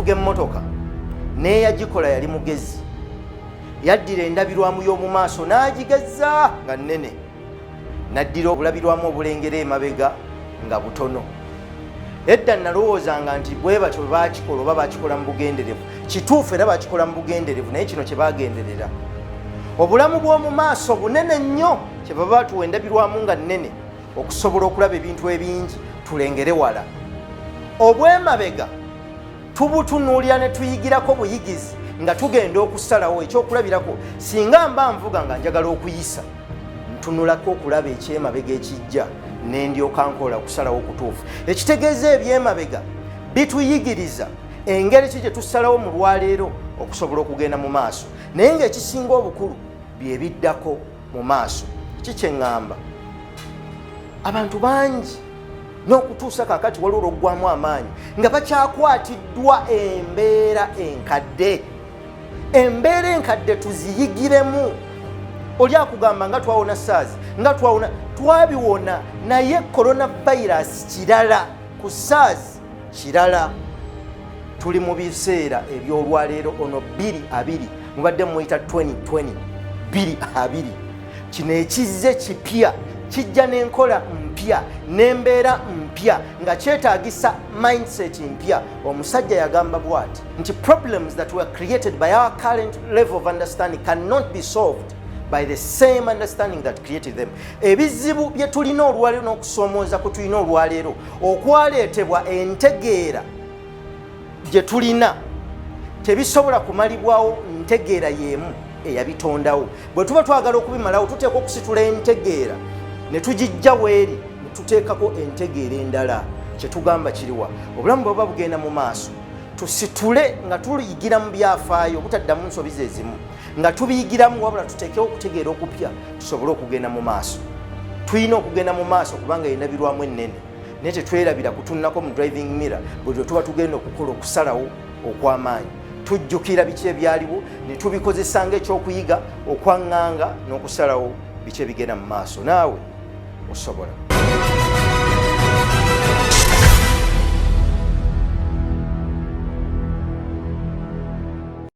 afuga emmotoka n'eyagikola yali mugezi, yaddira endabirwamu y'omu maaso n'agigeza nga nnene, n'addira obulabirwamu obulengera emabega nga butono. Edda nalowoozanga nti bwe batyo bwe baakikola oba baakikola mu bugenderevu. Kituufu era baakikola mu bugenderevu, naye kino kye baagenderera. Obulamu bw'omu maaso bunene nnyo, kye baba batuwa endabirwamu nga nnene okusobola okulaba ebintu ebingi tulengere wala. Obw'emabega tubutunuulira ne tuyigirako buyigizi nga tugenda okusalawo ekyokulabirako. Singa mba nvuga nga njagala okuyisa, ntunulako okulaba ekyemabega ekijja n'endyoka nkola kusalawo kutuufu. Ekitegeeza ebyemabega bituyigiriza engeri ki gye tusalawo mu lwaleero okusobola okugenda mu maaso, naye ng'ekisinga obukulu bye biddako mu maaso. Kikyeŋŋamba abantu bangi n'okutuusa kaakati waliwo olw'oggwamu amaanyi nga bakyakwatiddwa embeera enkadde. Embeera enkadde tuziyigiremu. Oli akugamba nga twawona SARS, nga twabiwona, naye coronavirus kirala, ku SARS kirala. Tuli mu biseera eby'olwaleero ono 2020, mubadde muyita 2020 2020. Kino ekizze kipya, kijja n'enkola mpya n'embeera mpya nga kyetaagisa mindset mpya. Omusajja yagamba bw'ati nti problems that were created by our current level of understanding cannot be solved by the same understanding that created them. Ebizibu bye tulina olwaleero n'okusoomooza kwe tulina olwaleero okwaleetebwa entegeera gye tulina tebisobola kumalibwawo ntegeera y'emu eyabitondawo. Bwe tuba twagala okubimalawo tuteekwa okusitula entegeera ne tugijja weeri ne tuteekako entegeera endala. Kye tugamba kiriwa obulamu bwe buba bugenda mu maaso tusitule nga tuliyigira mu byafaayo butaddamu nsobi ze zimu, nga tubiyigiramu wabula tuteekewo okutegeera okupya tusobole okugenda mu maaso. Tulina okugenda mu maaso kubanga endabirwamu ennene, naye tetwerabira kutunnako mu driving mirror bwe tuba tugenda okukola okusalawo okw'amaanyi. Tujjukira biki ebyaliwo ne tubikozesa ng'ekyokuyiga okwaŋŋanga n'okusalawo biki ebigenda mu maaso. Naawe osobola.